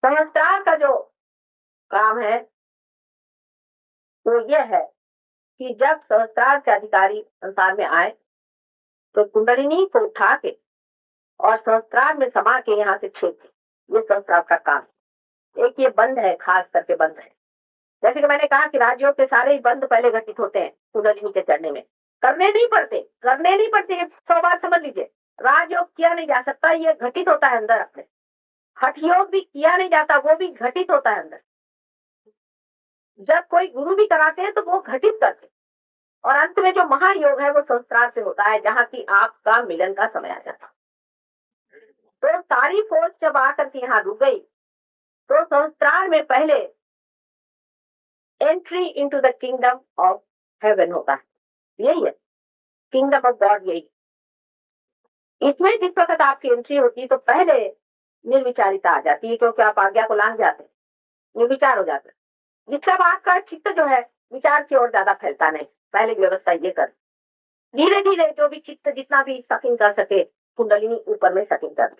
संस्कार का जो काम है वो ये है कि जब सहस्त्रार के अधिकारी संसार में आए तो कुंडलिनी को उठा के और सहस्त्रार में समा के यहाँ से छेद दी। ये सहस्त्रार का काम है। एक ये बंद है, खास करके बंद है। जैसे कि मैंने कहा कि राजयोग के सारे ही बंद पहले घटित होते हैं कुंडलिनी के चढ़ने में। करने नहीं पड़ते 100 बार समझ लीजिए। राजयोग किया नहीं जा सकता, ये घटित होता है अंदर अपने। हठ योग भी किया नहीं जाता, वो भी घटित होता है अंदर। जब कोई गुरु भी कराते हैं तो वो घटित करते हैं। और अंत में जो महायोग है वो संस्कार से होता है, जहाँ की आपका मिलन का समय आ जाता। तो सारी फोर्स जब आकर के यहाँ रुक गई तो संस्कार में पहले entry into the kingdom of haven होता है। यही है किंगडम ऑफ गॉड। यही इसमें जिस वक्त आपकी एंट्री होती है तो पहले निर्विचारिता आ जाती है, क्योंकि आप आज्ञा को लांघ जाते हैं, निर्विचार हो जाते हैं। जिसका आपका चित्त जो है विचार की ओर ज्यादा फैलता नहीं। पहले व्यवस्था ये कर, धीरे धीरे जो भी चित्त जितना भी सकिंग कर सके कुंडलिनी ऊपर में सकिंग कर।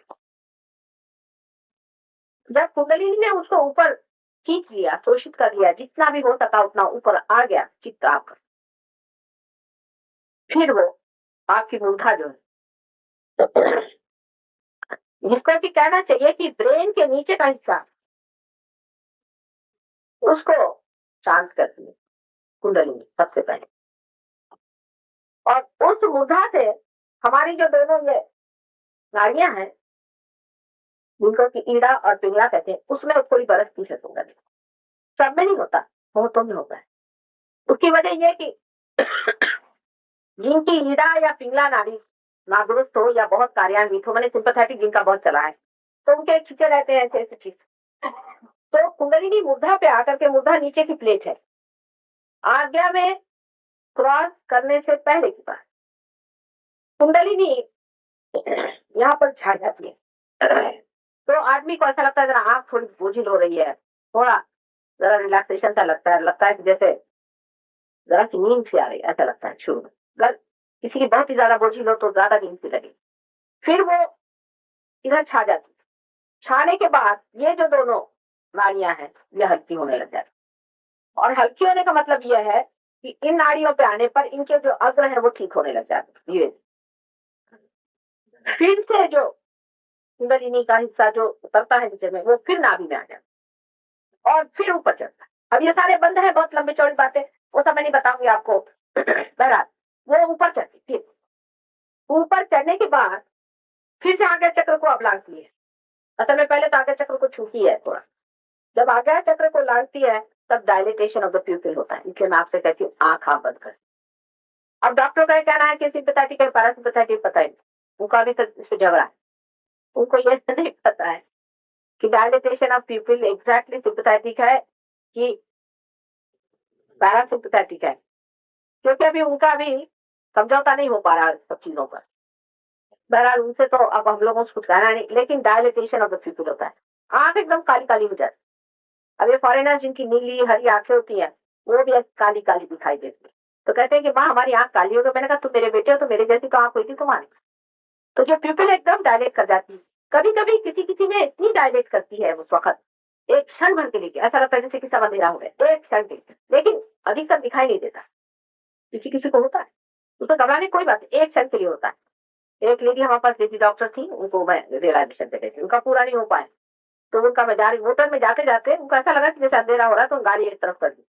जब कुंडलिनी ने उसको ऊपर खींच लिया, शोषित कर लिया, जितना भी हो सका उतना ऊपर आ गया चित्त आपका, फिर वो आपकी मूर्धा जो है, जिसको कि कहना चाहिए कि ब्रेन के नीचे का हिस्सा, उसको शांत करती है कुंडलिनी सबसे पहले। और उस मूर्धा से हमारी जो दोनों ये नाड़ियां हैं, जिनको कि ईड़ा और पिंगला कहते हैं, उसमें थोड़ी बरसती है कुंडलिनी। सब में नहीं होता, बहुतों में होता है। उसकी वजह यह कि जिनकी ईड़ा या पिंगला नाड़ी नादुरुस्त हो या बहुत कार्यान्वित हो, मैंने सिंपैथेटिक जिनका बहुत चला है, तो उनके खींचे रहते हैं ऐसे ऐसे चीज। तो कुंडलिनी मूर्धा पे आकर के, मूर्धा नीचे की प्लेट है, आज्ञा में क्रॉस करने से पहले की बात, कुंडलिनी यहाँ पर छा जाती है। तो आदमी को ऐसा लगता है जरा आंख थोड़ी बोझिल हो रही है, थोड़ा जरा रिलैक्सेशन सा लगता है कि जैसे जरा सी नींद सी आ रही है, ऐसा लगता है शुरू में। अगर किसी की बहुत ही ज्यादा बोझिल हो तो ज्यादा नींद सी लगे, फिर वो इधर छा जाती। छाने के बाद ये जो दोनों नाड़ियां हैं ये हल्की होने लग जाती। और हल्की होने का मतलब यह है कि इन नाड़ियों पे आने पर इनके जो अग्र है वो ठीक होने लग जाते धीरे। फिर से जो कुंडलिनी का हिस्सा जो उतरता है नीचे में, वो फिर नाभि में आ जाता और फिर ऊपर चढ़ता है। अब ये सारे बंद है, बहुत लंबी चौड़ी बातें, वो सब मैं नहीं बताऊंगी आपको। बहरहाल वो ऊपर चढ़ती, फिर ऊपर चढ़ने के बाद फिर से आज्ञा चक्र को अब लांघती है। असल में पहले तो आज्ञा चक्र को छूती है थोड़ा, जब आज्ञा चक्र को लांघती है तब डायलिटेशन ऑफ द प्यूपिल होता है। इसलिए मैं आपसे कहती हूँ आंख आप बंद कर। अब डॉक्टर का कहना है कि सिंपैथेटिक है पैरासिम्पैथेटिक, पता है उनका भी तो इस पे झगड़ा है। उनको ये नहीं पता है कि डायलिटेशन ऑफ प्यूपिल एग्जैक्टली सिंपैथेटिक है कि पैरासिम्पैथेटिक है, क्योंकि अभी उनका भी समझौता नहीं हो पा रहा सब चीजों पर। बहरहाल उनसे तो अब हम लोगों को कुछ कहना नहीं, लेकिन डायलिटेशन ऑफ द प्यूपिल होता है, आंख एकदम काली काली हो जाती। अब ये फॉरेनर जिनकी नीली हरी आंखें होती हैं वो भी काली काली दिखाई देती है, तो कहते हैं कि माँ हमारी आंख काली हो गई। मैंने कहा तुम मेरे बेटे हो तो मेरे जैसी तो आंख हुई थी तुम्हारी। तो जो प्यूपिल एकदम डायलेट कर जाती है, कभी कभी किसी किसी में इतनी डायलेट करती है उस वक्त, एक क्षण भर के लिए ऐसा लगता है जैसे कि सब अंधेरा हो गया, एक क्षण के लिए, लेकिन अधिकतर दिखाई नहीं देता। किसी किसी को होता है, उसको घबराने की कोई बात नहीं, एक क्षण के लिए होता है। एक लेडी हमारे पास लेडी डॉक्टर थी, उनको मैं रियलाइजेशन दे रही थी, उनका पूरा नहीं हो पाया, तो उनका मैं जा रही मोटर में जाते जाते उनको ऐसा लगा कि जैसे अंधेरा हो रहा है, तो गाड़ी एक तरफ कर दी,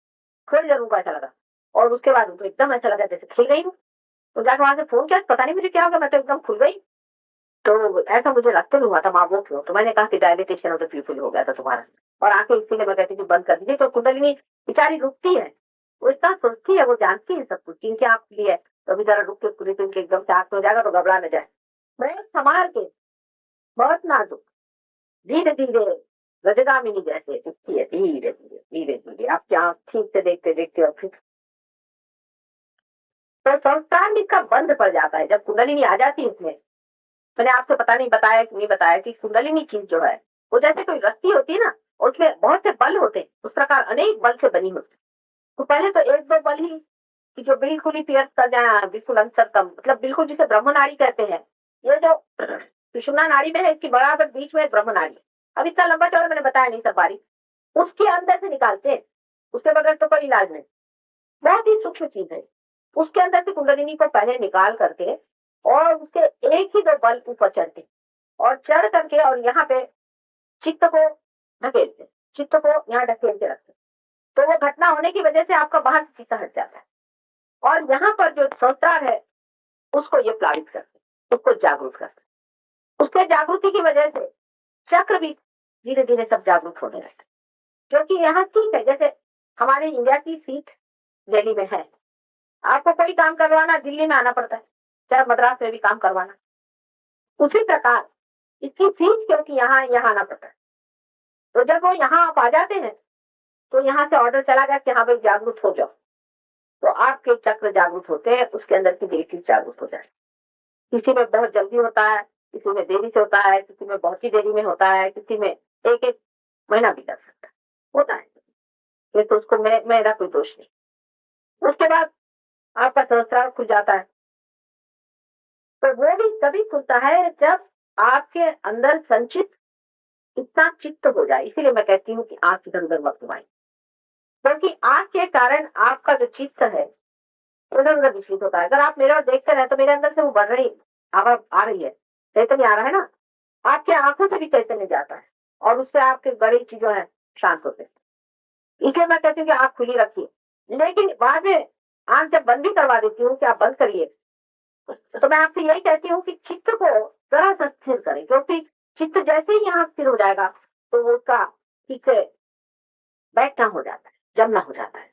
थोड़ी देर उनको ऐसा लगा, और उसके बाद उनको एकदम ऐसा लगा जैसे खिल गई हूँ। तो जाकर वहां से फोन किया, पता नहीं मुझे क्या होगा, मैं तो एकदम खुल गई। तो ऐसा मुझे लगते नहीं हुआ था, माँ वो क्यों, तो मैंने कहा कि डायलिटेशन ऑफ द प्यूपिल हो गया था तुम्हारा, और आंखें इसीलिए मैं कहती थी बंद कर दीजिए। तो कुंडलिनी बेचारी रुकती है, वो इतना सोचती है, वो जानती है सब कुछ, जिनकी आंख खुली है तो अभी जरा रुक के पूरी दिन के एकदम से आंख में हो जाएगा तो घबरा न जाए। बहुत संभाल के, बहुत नाजुक, धीरे धीरे गजगामिनी जैसे दिखती है, धीरे धीरे धीरे धीरे आपकी आंख ठीक से देखते देखते, और फिर तो संस्कार में इसका बंद पड़ जाता है। जब कुंडलिनी आ जाती है इसमें, मैंने आपसे पता नहीं बताया कि नहीं बताया कि कुंडलिनी चीज जो है वो जैसे कोई रस्सी होती है ना, और उसमें बहुत से बल होते हैं, उस प्रकार अनेक बल से बनी होती है। तो पहले तो एक दो बल ही कि जो बिल्कुल ही पियर्स कर जाए, बिल्कुल अंतर कम, मतलब बिल्कुल जिसे ब्रह्म नाड़ी कहते हैं। ये जो सुषुम्ना नाड़ी में है, इसकी बराबर बीच में ब्रह्म नाड़ी, अब इतना लंबा चौड़ा मैंने बताया नहीं सब बारी, उसके अंदर से निकालते हैं, उसके बगैर तो कोई इलाज नहीं। बहुत ही सूक्ष्म चीज है। उसके अंदर से कुंडलिनी को पहले निकाल करके और उसके एक ही दो बल ऊपर चढ़ते और चढ़ करके और यहाँ पे चित्त को ढकेलते, चित्त को यहाँ ढकेल के रखते, तो वो घटना होने की वजह से आपका बाहर से चित्त हट जाता है और यहाँ पर जो संस्कार है उसको ये प्लावित करते, उसको जागरूक करते। उसके जागृति की वजह से चक्र भी धीरे धीरे सब जागरूक होने लगते, क्योंकि यहाँ ठीक है जैसे हमारे इंडिया की सीट दिल्ली में है, आपको कोई काम करवाना दिल्ली में आना पड़ता है, चाहे मद्रास में भी काम करवाना। उसी प्रकार इसकी सीट क्योंकि यहाँ आना पड़ता है, तो जब वो यहाँ आप आ जाते हैं तो यहाँ से ऑर्डर चला गया कि हाँ भाई जागरूक हो जाओ, तो आपके चक्र जागरूक होते हैं, उसके अंदर की देवी जागरूक हो जाए। किसी में बहुत जल्दी होता है, किसी में देरी से होता है, किसी में बहुत ही देरी में होता है, किसी में एक एक महीना भी लग सकता है, होता है ये तो उसको मेरा कोई दोष नहीं। उसके बाद आपका सहस्त्रार खुल जाता है, तो वो भी तभी खुलता है जब आपके अंदर संचित इतना चित्त हो जाए। इसीलिए मैं कहती हूँ कि आंख इधर उधर मत घुमाई, क्योंकि आंख के कारण आपका जो चित्त है उधर उधर विचलित होता है। अगर आप मेरे और देखते रहे तो मेरे अंदर से वो बढ़ रही आवाज आ रही है, चैतन्य आ रहा है ना, आपके आंखों से भी चैतन्य जाता है और उससे आपके गड़ी चीजों है शांत होते हैं। इसलिए मैं कहती हूँ कि आंख खुली रखिए, लेकिन बाद में आंख जब बंद भी करवा देती हूँ कि आप बंद करिए, तो मैं आपसे यही कहती हूँ कि चित्त को जरा सा स्थिर करें, क्योंकि चित्त जैसे ही यहाँ स्थिर हो जाएगा तो वो उसका ठीक से बैठना हो जाता है, जमना हो जाता है।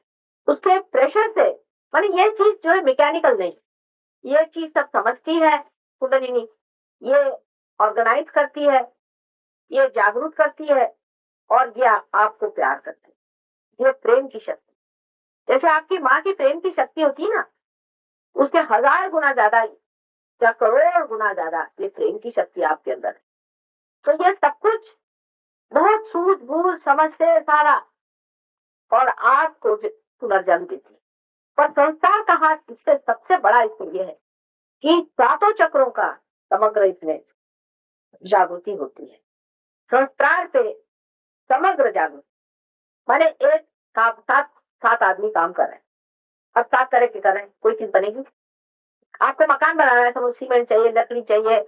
उसके प्रेशर से माने ये चीज जो है मैकेनिकल नहीं, ये चीज सब समझती है कुंडलिनी, ये ऑर्गेनाइज करती है, ये जागरूक करती है और ये आपको प्यार करती है। ये प्रेम की शक्ति, जैसे आपकी माँ की प्रेम की शक्ति होती है ना, उसके 1000 गुना ज्यादा या करोड़ गुना ज्यादा ये प्रेम की शक्ति आपके अंदर है। तो ये सब कुछ बहुत सूझबूझ समझ से सारा और आपको पुनर्जन्म देती है। पर संसार का हाथ इससे सबसे बड़ा इसमें यह है कि 7 चक्रों का समग्र इसमें जागृति होती है। संस्कार पे समग्र जागृति माने एक सात आदमी काम कर रहे हैं, अब 7 तरह के कर रहे हैं, कोई चीज बनेगी। आपको मकान बनाना है, समझ सीमेंट चाहिए, लकड़ी चाहिए,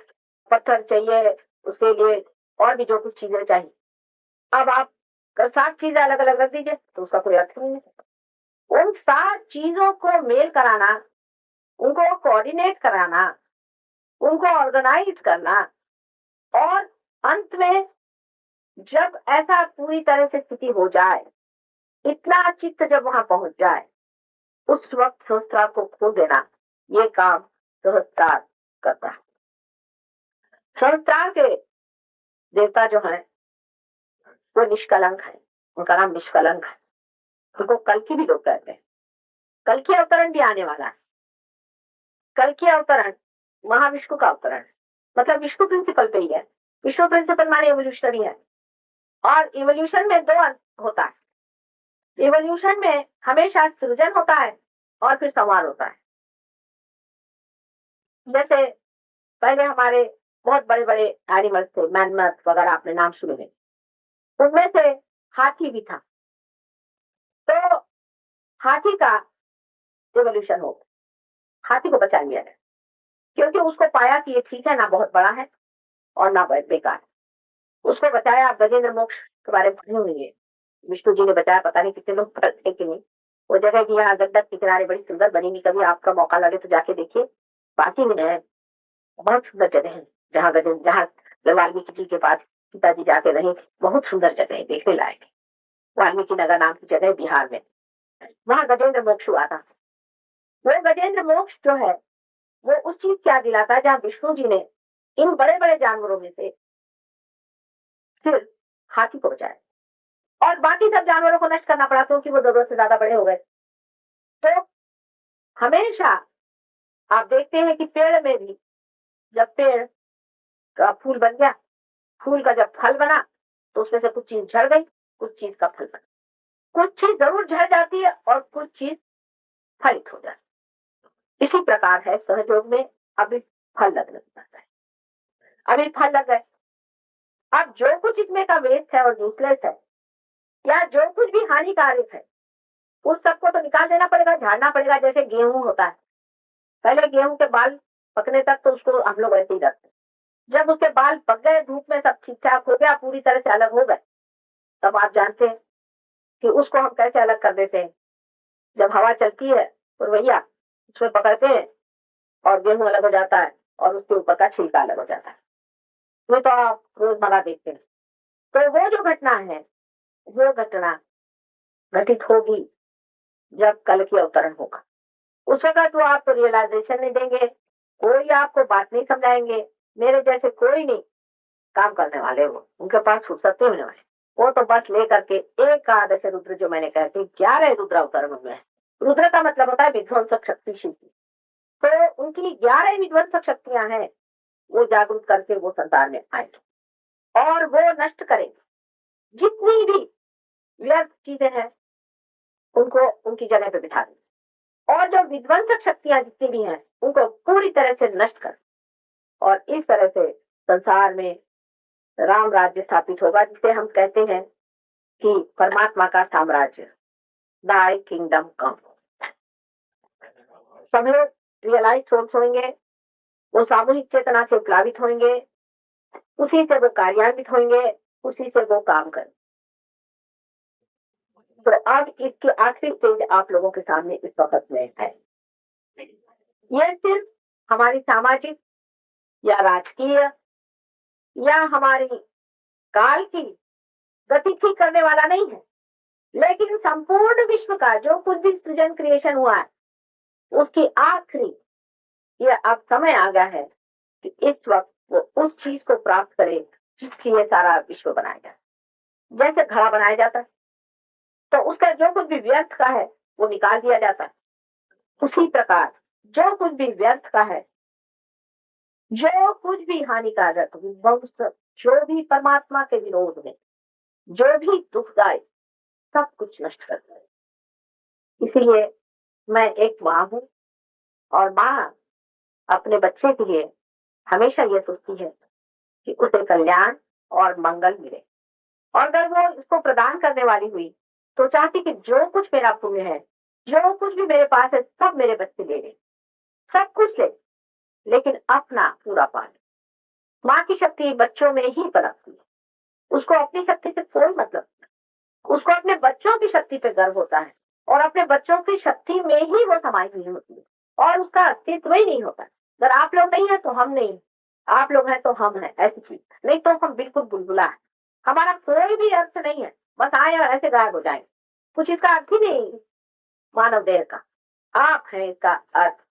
पत्थर चाहिए, उसके लिए और भी जो कुछ चीजें चाहिए। अब आप 7 चीजें अलग अलग रख दीजिए तो उसका कोई अर्थ नहीं है। उन 7 चीजों को मेल कराना, उनको कोऑर्डिनेट कराना, उनको ऑर्गेनाइज करना और अंत में जब ऐसा पूरी तरह से स्थिति हो जाए, इतना चित्त जब वहां पहुंच जाए, उस वक्त सहस्त्रार को खोल देना, ये काम सहस्त्रार करता है। सहस्त्रार के देवता जो है वो निष्कलंक है, उनका नाम निष्कलंक है। उनको कल्कि भी लोग कहते हैं। कल्कि अवतरण भी आने वाला है। कल्कि अवतरण महाविष्णु का अवतरण, मतलब विष्णु प्रिंसिपल पे ही है। विष्णु प्रिंसिपल माने इवोल्यूशनरी है, और इवोल्यूशन में 2 अंत होता है। इवोल्यूशन में हमेशा सृजन होता है और फिर संहार होता है। जैसे पहले हमारे बहुत बड़े बड़े एनिमल्स थे, मैमथ वगैरह आपने नाम सुने हैं, उनमें से हाथी भी था। तो हाथी का इवोल्यूशन हो, हाथी को बचा लिया है, क्योंकि उसको पाया कि ये ठीक है, ना बहुत बड़ा है और ना बेकार। उसको बचाया। आप गजेंद्र मोक्ष के बारे में पढ़े होंगे, विष्णु जी ने बताया, पता नहीं कितने लोग पढ़ते कि नहीं। वो जगह की यहाँ गंडक के किनारे बड़ी सुंदर बनी हुई, कभी आपका मौका लगे तो जाके देखिए, बाकी में है, बहुत सुंदर जगह है। जहाँ वाल्मीकि जी के पास पिताजी जाके रहे, बहुत सुंदर जगह है, देखने लायक है। वाल्मीकि नगर नाम की जगह बिहार में, वहाँ गजेंद्र मोक्ष हुआ था। वो गजेंद्र मोक्ष जो है वो उस चीज क्या दिलाता है जहाँ विष्णु जी ने इन बड़े बड़े जानवरों में से सिर्फ हाथी को बचाया और बाकी सब जानवरों को नष्ट करना पड़ा, क्योंकि वो जरूरत से ज्यादा बड़े हो गए। तो हमेशा आप देखते हैं कि पेड़ में भी जब पेड़ का फूल बन गया, फूल का जब फल बना तो उसमें से कुछ चीज झड़ गई, कुछ चीज का फल बना। कुछ चीज जरूर झड़ जाती है और कुछ चीज फलित हो जाती है। इसी प्रकार है सहयोग में, अभी फल लगने लगता है। अभी फल लग गए, अब जो कुछ इसमें का वेस्ट है और यूजलेस है या जो कुछ भी हानिकारक है उस सबको तो निकाल देना पड़ेगा, झाड़ना पड़ेगा। जैसे गेहूं होता है, पहले गेहूं के बाल पकने तक तो उसको हम लोग ऐसे ही रखते, जब उसके बाल पक गए, धूप में सब ठीक ठाक हो गया, पूरी तरह से अलग हो गए, तब आप जानते हैं कि उसको हम कैसे अलग कर देते हैं। जब हवा चलती है तो भैया उसमें पकड़ते हैं और गेहूं अलग हो जाता है और उसके ऊपर का छिलका अलग हो जाता है। ये तो आप रोजमर्रा देखते हैं। तो वो जो घटना है, वो घटना घटित होगी जब कल की अवतरण होगा। उस वक्त वो आपको रियलाइजेशन नहीं देंगे, कोई आपको बात नहीं समझाएंगे, मेरे जैसे कोई नहीं काम करने वाले, वो उनके पास फुर्सत नहीं होने वाले। वो तो बस लेकर के एक आदर्श रुद्र, जो मैंने कहते 11 रुद्र अवतरण में है। रुद्र का मतलब होता है विध्वंसक शक्ति शिल्पी। तो उनकी 11 विध्वंसक शक्तियां हैं, वो जागरूक करके वो संसार में आएंगे और वो नष्ट करेंगे जितनी भी व्यर्थ चीजें हैं, उनको उनकी जगह पे बिठा देंगे और जो विध्वंसक शक्तियां जितनी भी हैं उनको पूरी तरह से नष्ट कर, और इस तरह से संसार में राम राज्य स्थापित होगा, जिसे हम कहते हैं कि परमात्मा का साम्राज्य, दाई किंगडम कम। सब लोग रियलाइज सोल्स होंगे, वो सामूहिक चेतना से प्लावित होंगे, उसी से वो कार्यान्वित होंगे, उसी से वो काम करें। तो अब इसकी आखिरी स्टेज आप लोगों के सामने इस वक्त में है। यह सिर्फ हमारी सामाजिक या राजकीय या हमारी काल की गति ठीक करने वाला नहीं है, लेकिन संपूर्ण विश्व का जो कुछ भी सृजन क्रिएशन हुआ है उसकी आखिरी, ये अब समय आ गया है कि इस वक्त वो उस चीज को प्राप्त करे जिसकी ये सारा विश्व बनाया जाए। जैसे घड़ा बनाया जाता है तो उसका जो कुछ भी व्यर्थ का है वो निकाल दिया जाता है, उसी प्रकार जो कुछ भी व्यर्थ का है, जो कुछ भी हानिकारक, विध्वंस, जो भी परमात्मा के विरोध में, जो भी दुखदायी, सब कुछ नष्ट कर दे। इसलिए मैं एक माँ हूँ और माँ अपने बच्चे के लिए हमेशा ये सोचती है कि उसे कल्याण और मंगल मिले, और अगर वो इसको प्रदान करने वाली हुई तो चाहती कि जो कुछ मेरा पुण्य है, जो कुछ भी मेरे पास है, सब मेरे बच्चे ले ले, सब कुछ ले, लेकिन अपना पूरा पाले। माँ की शक्ति बच्चों में ही पनपती है, उसको अपनी शक्ति से कोई मतलब नहीं, उसको अपने बच्चों की शक्ति पे गर्व होता है और अपने बच्चों की शक्ति में ही वो समाई हुई होती है और उसका अस्तित्व ही नहीं होता। अगर आप लोग नहीं है तो हम नहीं, आप लोग हैं तो हम हैं, ऐसी चीज नहीं तो हम बिल्कुल बुलबुला है। हमारा कोई भी अर्थ नहीं है, बस आए और ऐसे गायब हो जाए, कुछ इसका अर्थ ही नहीं मानव देह का। आप हैं इसका अर्थ।